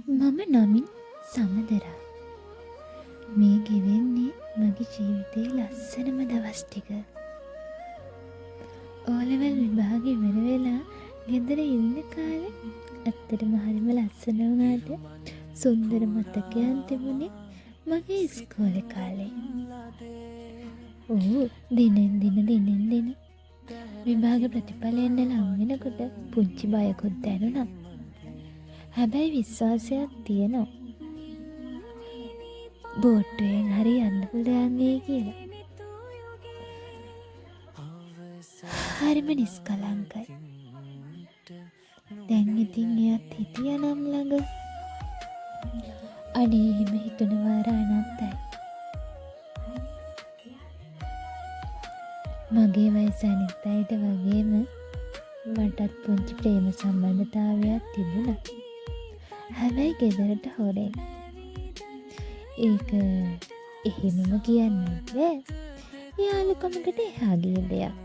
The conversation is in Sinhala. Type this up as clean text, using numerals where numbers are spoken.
මම නමින් සමදරා. මේ ගෙවෙන්නේ මගේ ජීවිතේ ලස්සනම දවස් ටික. ඕලෙවල් විභාගෙ ඉවර වෙලා ගෙදර ඉන්න කාලේ ඇත්තටම හරිම ලස්සන වුණාට සුන්දර මතකයක් තිබුණේ මගේ ඉස්කෝලේ කාලේ. දිනෙන් දින විභාග ප්‍රතිඵල එන්න ලං වෙනකොට පුංචි බයකුත් දැනුණා. හැබැයි විශ්වාසයක් තියෙනවා. බෝට්ටුවෙන් හරි යන්න පුළුවන් වෙයි කියලා. හරිම නිස්කලංකයි. දැන් ඉතින් එයත් හිටියා නම් ළඟ. අනේ එහෙම හිතුන වාර අනන්තයි. මගේ වයස අනිත් අයට වගේම මටත් පුංචි ප්‍රේම සම්බන්ධතාවයක් තිබුණා. හැබැයි ගෙදරට හොරෙන්. ඒක එහෙමම කියන්න බෑ. යාළුකමකට එහා ගිය දෙයක්.